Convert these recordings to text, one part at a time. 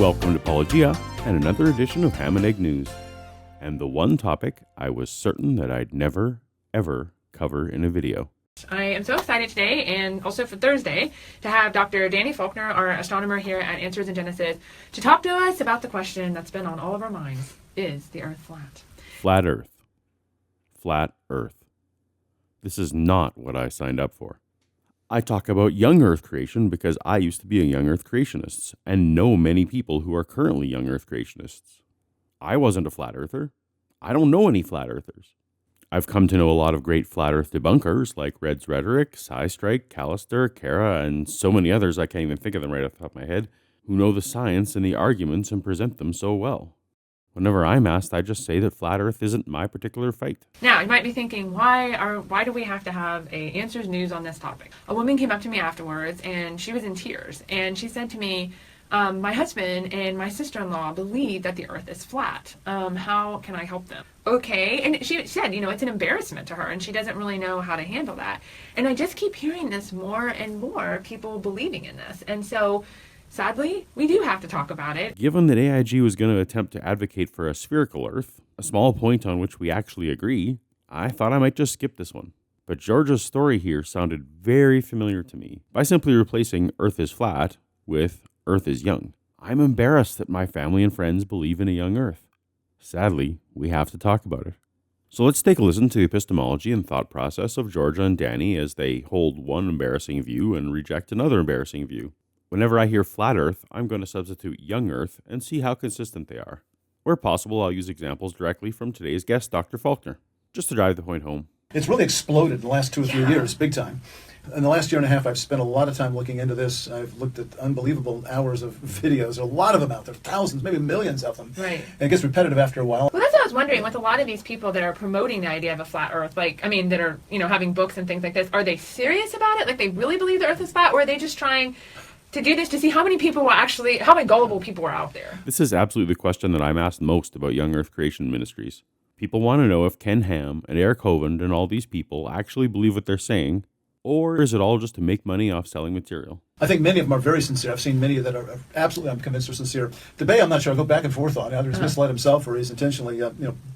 Welcome to Paulogia and another edition of Ham and Egg News. And the one topic I was certain that I'd never, ever cover in a video. I am so excited today, and also for Thursday, to have Dr. Danny Faulkner, our astronomer here at Answers in Genesis, to talk to us about the question that's been on all of our minds. Is the Earth flat? Flat Earth. Flat Earth. This is not what I signed up for. I talk about young Earth creation because I used to be a young Earth creationist and know many people who are currently young Earth creationists. I wasn't a flat earther. I don't know any flat earthers. I've come to know a lot of great flat earth debunkers like Red's Rhetoric, Strike, Callister, Kara, and so many others I can't even think of them right off the top of my head, who know the science and the arguments and present them so well. Whenever I'm asked, I just say that flat earth isn't my particular fight. Now, you might be thinking, why do we have to have a Answers News on this topic? A woman came up to me afterwards, and she was in tears, and she said to me, my husband and my sister-in-law believe that the earth is flat. How can I help them? Okay, and she said, it's an embarrassment to her, and she doesn't really know how to handle that. And I just keep hearing this more and more, people believing in this. And so, sadly, we do have to talk about it. Given that AiG was going to attempt to advocate for a spherical Earth, a small point on which we actually agree, I thought I might just skip this one. But Georgia's story here sounded very familiar to me by simply replacing Earth is flat with Earth is young. I'm embarrassed that my family and friends believe in a young Earth. Sadly, we have to talk about it. So let's take a listen to the epistemology and thought process of Georgia and Danny as they hold one embarrassing view and reject another embarrassing view. Whenever I hear flat Earth, I'm going to substitute young Earth and see how consistent they are. Where possible, I'll use examples directly from today's guest, Dr. Faulkner, just to drive the point home. It's really exploded in the last 2 or 3 years, big time. In the last year and a half, I've spent a lot of time looking into this. I've looked at unbelievable hours of videos. There are a lot of them out there, thousands, maybe millions of them. Right. And it gets repetitive after a while. Well, that's what I was wondering, with a lot of these people that are promoting the idea of a flat Earth, that are, having books and things like this, are they serious about it? Like, they really believe the Earth is flat, or are they just trying to do this to see how many gullible people are out there? This is absolutely the question that I'm asked most about young Earth creation ministries. People want to know if Ken Ham and Eric Hovind and all these people actually believe what they're saying, or is it all just to make money off selling material? I think many of them are very sincere. I've seen many that are absolutely, I'm convinced, are sincere. Debate, I'm not sure. I go back and forth on it. Either he's misled himself or he's intentionally,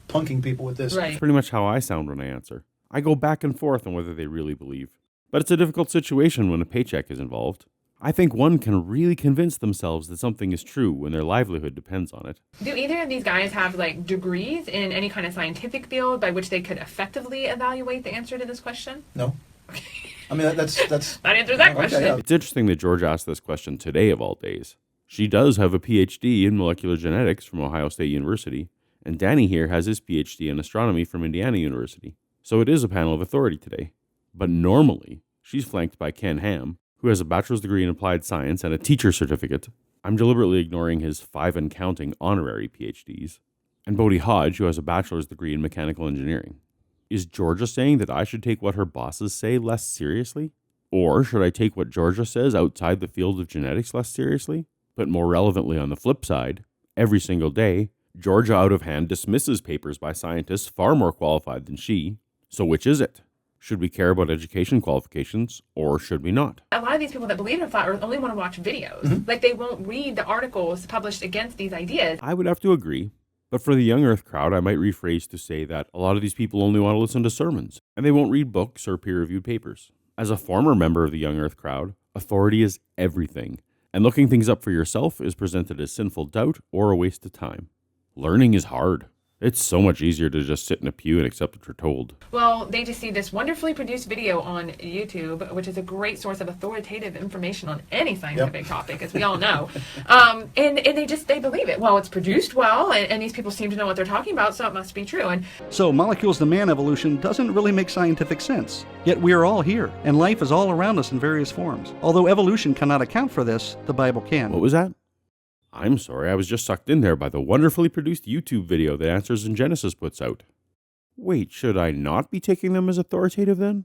punking people with this. Right. That's pretty much how I sound when I answer. I go back and forth on whether they really believe. But it's a difficult situation when a paycheck is involved. I think one can really convince themselves that something is true when their livelihood depends on it. Do either of these guys have degrees in any kind of scientific field by which they could effectively evaluate the answer to this question? No. I mean, that's that answers that question. Okay, yeah. It's interesting that George asked this question today of all days. She does have a PhD in molecular genetics from Ohio State University, and Danny here has his PhD in astronomy from Indiana University. So it is a panel of authority today. But normally, she's flanked by Ken Ham, who has a bachelor's degree in applied science and a teacher certificate. I'm deliberately ignoring his 5 and counting honorary PhDs. And Bodhi Hodge, who has a bachelor's degree in mechanical engineering. Is Georgia saying that I should take what her bosses say less seriously? Or should I take what Georgia says outside the field of genetics less seriously? But more relevantly on the flip side, every single day, Georgia out of hand dismisses papers by scientists far more qualified than she. So which is it? Should we care about education qualifications, or should we not? A lot of these people that believe in flat Earth only want to watch videos. Mm-hmm. They won't read the articles published against these ideas. I would have to agree. But for the young Earth crowd, I might rephrase to say that a lot of these people only want to listen to sermons, and they won't read books or peer-reviewed papers. As a former member of the young Earth crowd, authority is everything, and looking things up for yourself is presented as sinful doubt or a waste of time. Learning is hard. It's so much easier to just sit in a pew and accept what you're told. Well, they just see this wonderfully produced video on YouTube, which is a great source of authoritative information on any scientific topic, as we all know. And they believe it. Well, it's produced well, and these people seem to know what they're talking about, so it must be true. And so molecules to man evolution doesn't really make scientific sense. Yet we are all here, and life is all around us in various forms. Although evolution cannot account for this, the Bible can. What was that? I'm sorry, I was just sucked in there by the wonderfully produced YouTube video that Answers in Genesis puts out. Wait, should I not be taking them as authoritative then?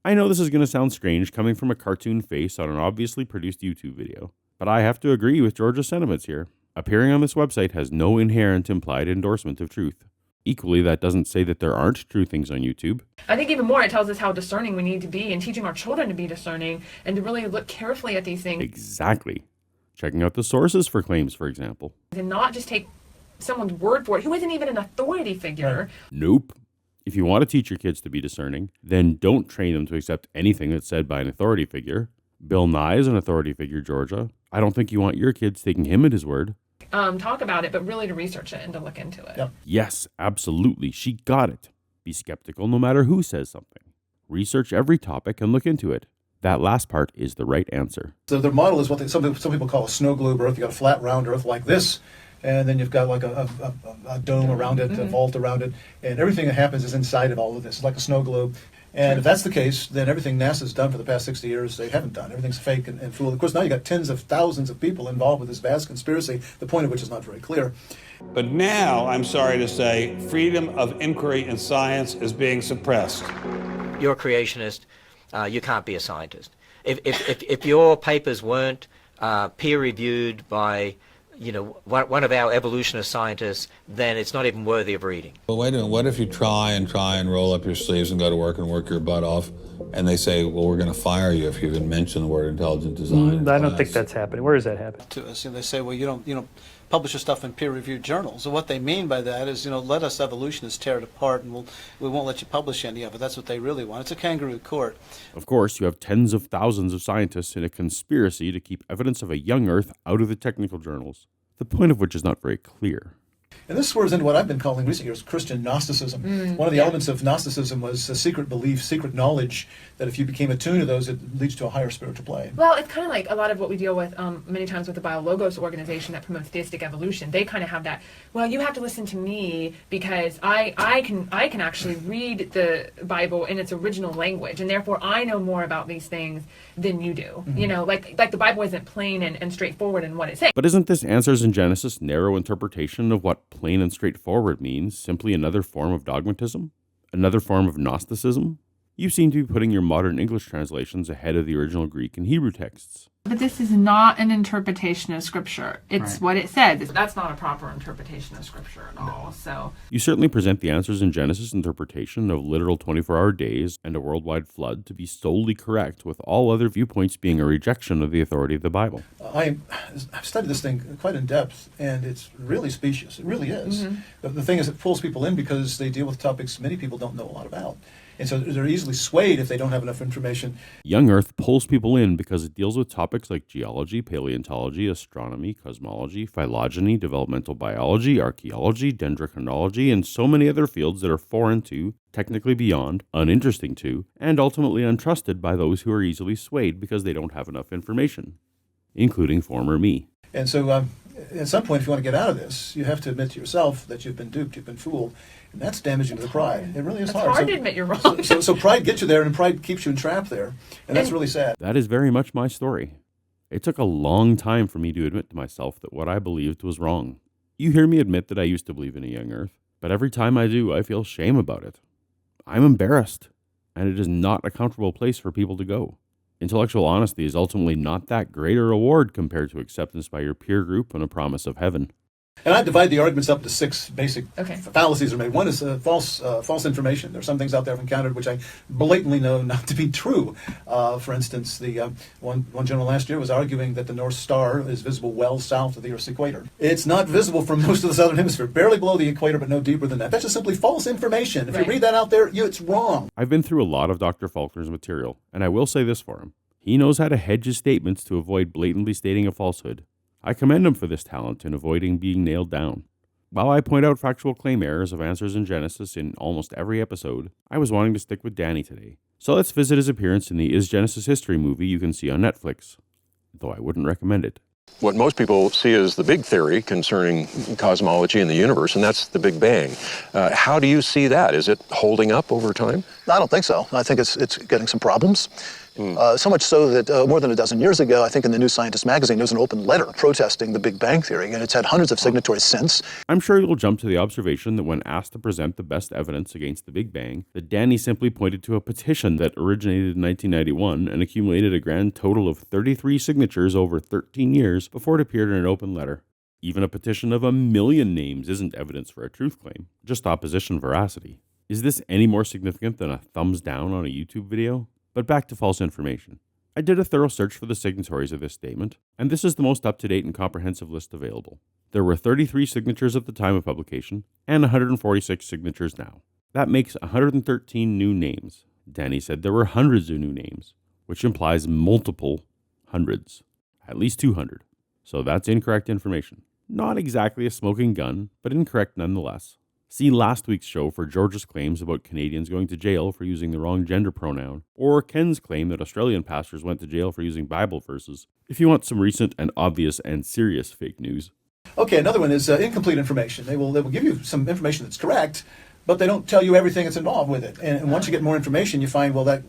I know this is going to sound strange coming from a cartoon face on an obviously produced YouTube video, but I have to agree with Georgia's sentiments here. Appearing on this website has no inherent implied endorsement of truth. Equally, that doesn't say that there aren't true things on YouTube. I think even more, it tells us how discerning we need to be and teaching our children to be discerning and to really look carefully at these things. Exactly. Checking out the sources for claims, for example. And not just take someone's word for it who isn't even an authority figure. Nope. If you want to teach your kids to be discerning, then don't train them to accept anything that's said by an authority figure. Bill Nye is an authority figure, Georgia. I don't think you want your kids taking him at his word. Talk about it, but really to research it and to look into it. Yep. Yes, absolutely. She got it. Be skeptical no matter who says something. Research every topic and look into it. That last part is the right answer. So their model is what some people call a snow globe Earth. You got a flat, round Earth like this, and then you've got like a dome around it, a vault around it, and everything that happens is inside of all of this. It's like a snow globe. And if that's the case, then everything NASA's done for the past 60 years, they haven't done. Everything's fake and fool. Of course, now you got tens of thousands of people involved with this vast conspiracy, the point of which is not very clear. But now, I'm sorry to say, freedom of inquiry in science is being suppressed. You're a creationist, you can't be a scientist. If your papers weren't peer-reviewed by one of our evolutionist scientists, then it's not even worthy of reading. Well, wait a minute. What if you try and roll up your sleeves and go to work and work your butt off, and they say, well, we're going to fire you if you even mention the word intelligent design? I don't think that's happening. Where does that happen? To us, they say, well, you don't publish your stuff in peer-reviewed journals. And what they mean by that is, let us evolutionists tear it apart, and we won't let you publish any of it. That's what they really want. It's a kangaroo court. Of course, you have tens of thousands of scientists in a conspiracy to keep evidence of a young Earth out of the technical journals, the point of which is not very clear. And this swerves into what I've been calling recent years Christian Gnosticism. One of the elements of Gnosticism was a secret belief, secret knowledge, that if you became attuned to those, it leads to a higher spiritual plane. Well, it's kind of like a lot of what we deal with many times with the Biologos organization that promotes theistic evolution. They kind of have that, well, you have to listen to me because I can actually read the Bible in its original language, and therefore I know more about these things than you do. Like the Bible isn't plain and straightforward in what it says. But isn't this Answers in Genesis narrow interpretation of what plain and straightforward means simply another form of dogmatism? Another form of Gnosticism? You seem to be putting your modern English translations ahead of the original Greek and Hebrew texts. But this is not an interpretation of Scripture. It's what it said. That's not a proper interpretation of Scripture at all. So You certainly present the Answers in Genesis interpretation of literal 24-hour days and a worldwide flood to be solely correct, with all other viewpoints being a rejection of the authority of the Bible. I've studied this thing quite in depth, and it's really specious. It really is. The thing is, it pulls people in because they deal with topics many people don't know a lot about. And so they're easily swayed if they don't have enough information. Young Earth pulls people in because it deals with topics like geology, paleontology, astronomy, cosmology, phylogeny, developmental biology, archaeology, dendrochronology, and so many other fields that are foreign to, technically beyond, uninteresting to, and ultimately untrusted by those who are easily swayed because they don't have enough information, including former me. And so at some point, if you want to get out of this, you have to admit to yourself that you've been duped, you've been fooled. And that's damaging to the pride. It really is hard. It's hard to admit you're wrong. So pride gets you there, and pride keeps you entrapped there. And that's really sad. That is very much my story. It took a long time for me to admit to myself that what I believed was wrong. You hear me admit that I used to believe in a young Earth, but every time I do, I feel shame about it. I'm embarrassed, and it is not a comfortable place for people to go. Intellectual honesty is ultimately not that great a reward compared to acceptance by your peer group and a promise of heaven. And I divide the arguments up into 6 basic fallacies are made. One is false information. There are some things out there I've encountered which I blatantly know not to be true. For instance, the one gentleman last year was arguing that the North Star is visible well south of the Earth's equator. It's not visible from most of the southern hemisphere, barely below the equator, but no deeper than that. That's just simply false information. If you read that out there, it's wrong. I've been through a lot of Dr. Faulkner's material, and I will say this for him. He knows how to hedge his statements to avoid blatantly stating a falsehood. I commend him for this talent in avoiding being nailed down. While I point out factual claim errors of Answers in Genesis in almost every episode, I was wanting to stick with Danny today. So let's visit his appearance in the Is Genesis History movie you can see on Netflix, though I wouldn't recommend it. What most people see as the big theory concerning cosmology and the universe, and that's the Big Bang. How do you see that? Is it holding up over time? I don't think so. I think it's getting some problems. So much so that more than a dozen years ago, I think in the New Scientist magazine, there was an open letter protesting the Big Bang theory, and it's had hundreds of signatories since. I'm sure you'll jump to the observation that when asked to present the best evidence against the Big Bang, that Danny simply pointed to a petition that originated in 1991 and accumulated a grand total of 33 signatures over 13 years before it appeared in an open letter. Even a petition of 1 million names isn't evidence for a truth claim, just opposition veracity. Is this any more significant than a thumbs down on a YouTube video? But back to false information. I did a thorough search for the signatories of this statement, and this is the most up-to-date and comprehensive list available. There were 33 signatures at the time of publication, and 146 signatures now. That makes 113 new names. Danny said there were hundreds of new names, which implies multiple hundreds, at least 200. So that's incorrect information. Not exactly a smoking gun, but incorrect nonetheless. See last week's show for George's claims about Canadians going to jail for using the wrong gender pronoun, or Ken's claim that Australian pastors went to jail for using Bible verses, if you want some recent and obvious and serious fake news. Okay, another one is incomplete information. They will give you some information that's correct, but they don't tell you everything that's involved with it. And once you get more information, you find, well, that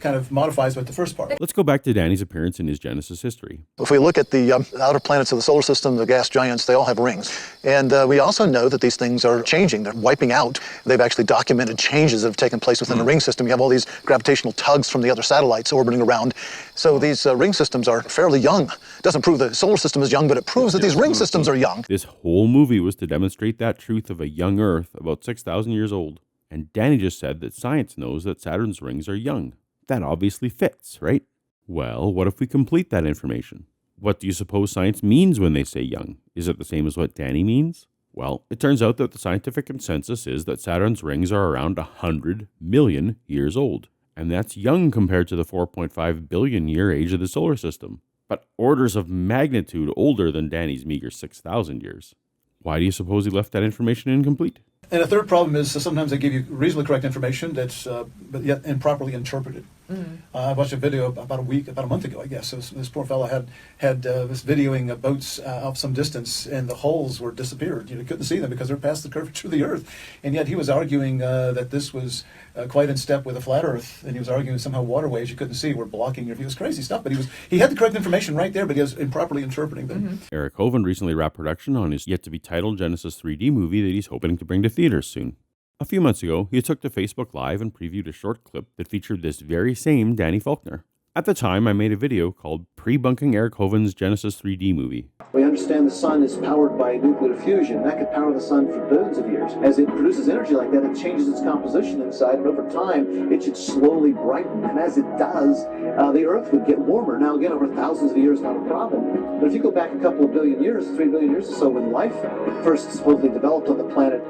kind of modifies what the first part. Let's go back to Danny's appearance in his Genesis history. If we look at the outer planets of the solar system, the gas giants, they all have rings. And we also know that these things are changing. They're wiping out. They've actually documented changes that have taken place within the ring system. You have all these gravitational tugs from the other satellites orbiting around. So these ring systems are fairly young. It doesn't prove the solar system is young, but it proves that these ring systems are young. This whole movie was to demonstrate that truth of a young Earth about 6,000 years old. And Danny just said that science knows that Saturn's rings are young. That obviously fits, right? Well, what if we complete that information? What do you suppose science means when they say young? Is it the same as what Danny means? Well, it turns out that the scientific consensus is that Saturn's rings are around 100 million years old. And that's young compared to the 4.5 billion year age of the solar system. But orders of magnitude older than Danny's meager 6,000 years. Why do you suppose he left that information incomplete? And a third problem is sometimes they give you reasonably correct information that's but yet improperly interpreted. I watched a video about a month ago, I guess. This poor fellow had this videoing boats off some distance, and the holes were disappeared. You couldn't see them because they're past the curvature of the Earth. And yet he was arguing that this was quite in step with a flat Earth, and he was arguing somehow waterways you couldn't see were blocking your view. It was crazy stuff, but he had the correct information right there, but he was improperly interpreting them. Eric Hovind recently wrapped production on his yet-to-be-titled Genesis 3D movie that he's hoping to bring to theaters soon. A few months ago, he took to Facebook Live and previewed a short clip that featured this very same Danny Faulkner. At the time, I made a video called Prebunking Eric Hovind's Genesis 3D movie. We understand the sun is powered by nuclear fusion. That could power the sun for billions of years. As it produces energy like that, it changes its composition inside, and over time, it should slowly brighten. And as it does, the Earth would get warmer. Now, again, over thousands of years, not a problem. But if you go back a couple of billion years, 3 billion years or so, when life first supposedly developed on the planet,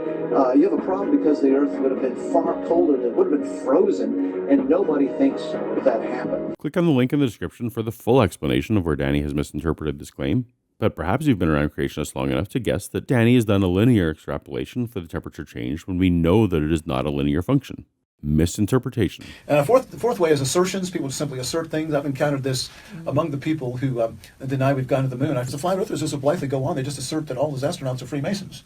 you have a problem because the Earth would have been far colder. It would have been frozen, and nobody thinks that happened. Click on the link in the description for the full explanation of where Danny has misinterpreted this claim. But perhaps you've been around creationists long enough to guess that Danny has done a linear extrapolation for the temperature change when we know that it is not a linear function. Misinterpretation. And the fourth way is assertions. People simply assert things. I've encountered this among the people who deny we've gone to the moon. As the flat earthers just so blithely go on, they just assert that all those astronauts are Freemasons.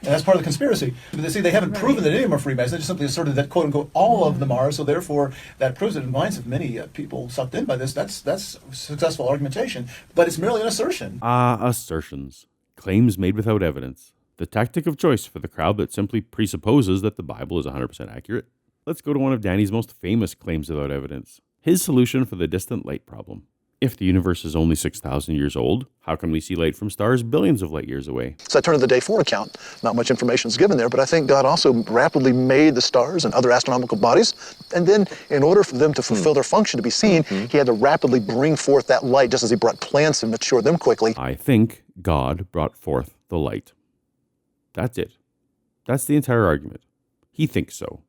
And that's part of the conspiracy. But they haven't proven that any of them are Freemasons. They just simply asserted that, quote unquote, all of them are. So therefore, that proves it in the minds of many people sucked in by this. That's successful argumentation. But it's merely an assertion. Assertions. Claims made without evidence. The tactic of choice for the crowd that simply presupposes that the Bible is 100% accurate. Let's go to one of Danny's most famous claims without evidence. His solution for the distant light problem. If the universe is only 6,000 years old, how can we see light from stars billions of light years away? So I turn to the day 4 account. Not much information is given there, but I think God also rapidly made the stars and other astronomical bodies. And then in order for them to fulfill their function to be seen, he had to rapidly bring forth that light, just as he brought plants and matured them quickly. I think God brought forth the light. That's it. That's the entire argument. He thinks so.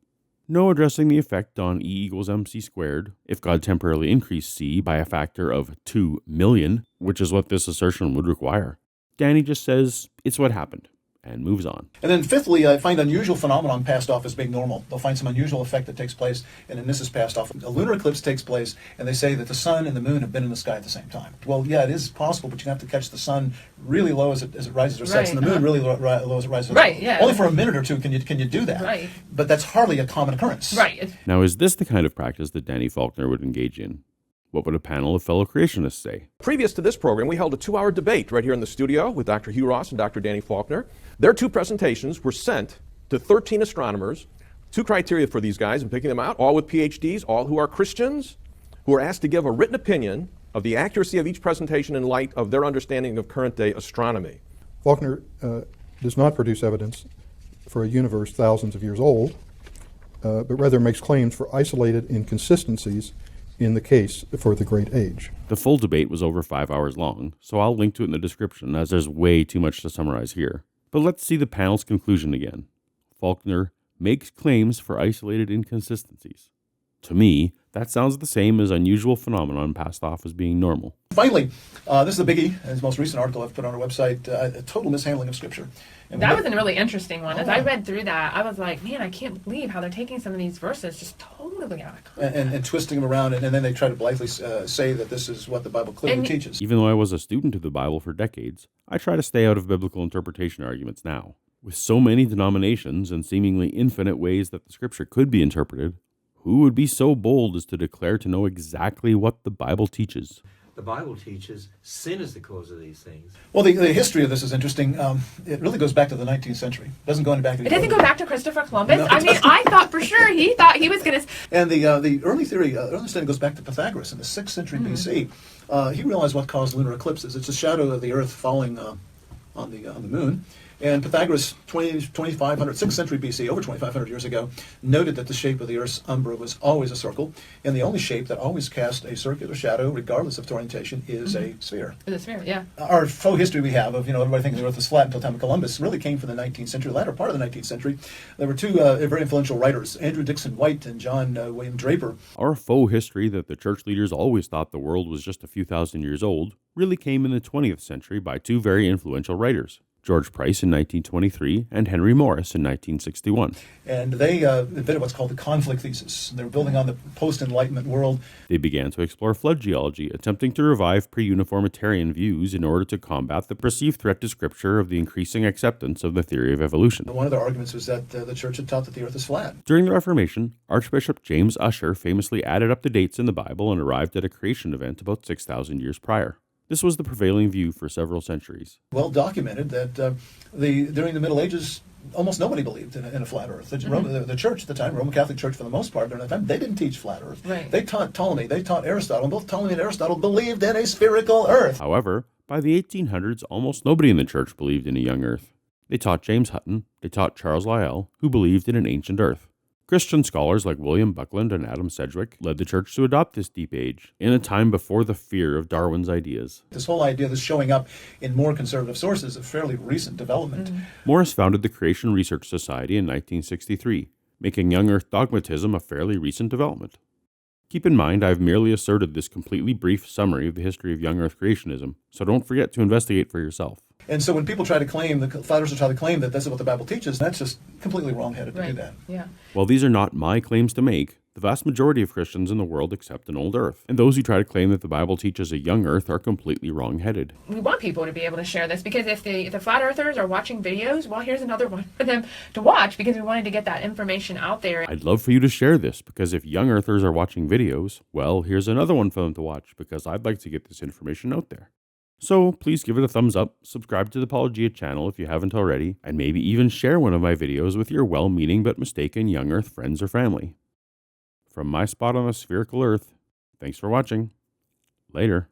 No addressing the effect on E equals mc squared if God temporarily increased C by a factor of 2 million, which is what this assertion would require. Danny just says it's what happened and moves on. And then fifthly, I find unusual phenomenon passed off as being normal. They'll find some unusual effect that takes place, and then this is passed off. A lunar eclipse takes place, and they say that the sun and the moon have been in the sky at the same time. Well, yeah, it is possible, but you have to catch the sun really low as it rises or sets, and the moon really low as it rises. Right, yeah. Only for a minute or two can you do that. Right. But that's hardly a common occurrence. Right. Now, is this the kind of practice that Danny Faulkner would engage in? What would a panel of fellow creationists say? Previous to this program, we held a 2-hour debate right here in the studio with Dr. Hugh Russ and Dr. Danny Faulkner. Their 2 presentations were sent to 13 astronomers. 2 criteria for these guys in picking them out, all with PhDs, all who are Christians, who are asked to give a written opinion of the accuracy of each presentation in light of their understanding of current-day astronomy. Faulkner does not produce evidence for a universe thousands of years old, but rather makes claims for isolated inconsistencies in the case for the great age. The full debate was over 5 hours long, so I'll link to it in the description as there's way too much to summarize here. But let's see the panel's conclusion again. Faulkner makes claims for isolated inconsistencies. To me, that sounds the same as unusual phenomenon passed off as being normal. Finally, this is the biggie, his most recent article I've put on our website, a total mishandling of Scripture. And that was a really interesting one. As I read through that, I was like, man, I can't believe how they're taking some of these verses just totally out of context. And twisting them around, and then they try to blithely say that this is what the Bible clearly teaches. Even though I was a student of the Bible for decades, I try to stay out of biblical interpretation arguments now. With so many denominations and seemingly infinite ways that the Scripture could be interpreted, who would be so bold as to declare to know exactly what the Bible teaches? The Bible teaches sin is the cause of these things. Well, the history of this is interesting. It really goes back to the 19th century. It doesn't go any back. It doesn't go back to Christopher Columbus. No, I mean, I thought for sure he thought he was going to. And the early theory, early study goes back to Pythagoras in the 6th century BC. He realized what caused lunar eclipses. It's a shadow of the Earth falling on the moon. And Pythagoras, 6th century BC, over 2,500 years ago, noted that the shape of the Earth's umbra was always a circle, and the only shape that always cast a circular shadow, regardless of its orientation, is a sphere. Is a sphere, yeah. Our faux history we have of, everybody thinking the Earth was flat until the time of Columbus really came from the 19th century, the latter part of the 19th century. There were two very influential writers, Andrew Dixon White and John William Draper. Our faux history that the church leaders always thought the world was just a few thousand years old really came in the 20th century by two very influential writers, George Price in 1923 and Henry Morris in 1961. And they invented what's called the conflict thesis. They were building on the post-Enlightenment world. They began to explore flood geology, attempting to revive pre-uniformitarian views in order to combat the perceived threat to Scripture of the increasing acceptance of the theory of evolution. One of their arguments was that the church had taught that the Earth is flat. During the Reformation, Archbishop James Ussher famously added up the dates in the Bible and arrived at a creation event about 6,000 years prior. This was the prevailing view for several centuries. Well documented that during the Middle Ages, almost nobody believed in a flat Earth. The church at the time, Roman Catholic Church for the most part, during that time, they didn't teach flat Earth. Right. They taught Ptolemy, they taught Aristotle, and both Ptolemy and Aristotle believed in a spherical Earth. However, by the 1800s, almost nobody in the church believed in a young Earth. They taught James Hutton, they taught Charles Lyell, who believed in an ancient Earth. Christian scholars like William Buckland and Adam Sedgwick led the church to adopt this deep age, in a time before the fear of Darwin's ideas. This whole idea that's showing up in more conservative sources is a fairly recent development. Morris founded the Creation Research Society in 1963, making young Earth dogmatism a fairly recent development. Keep in mind, I've merely asserted this completely brief summary of the history of young Earth creationism, so don't forget to investigate for yourself. And so when people try to claim, the flat earthers try to claim that this is what the Bible teaches, that's just completely wrong-headed to do that. Yeah. While these are not my claims to make, the vast majority of Christians in the world accept an old Earth, and those who try to claim that the Bible teaches a young Earth are completely wrong-headed. We want people to be able to share this, because if the flat earthers are watching videos, well, here's another one for them to watch, because we wanted to get that information out there. I'd love for you to share this, because if young Earthers are watching videos, well, here's another one for them to watch, because I'd like to get this information out there. So please give it a thumbs up, subscribe to the Paulogia channel if you haven't already, and maybe even share one of my videos with your well-meaning but mistaken young Earth friends or family. From my spot on the spherical Earth, thanks for watching. Later.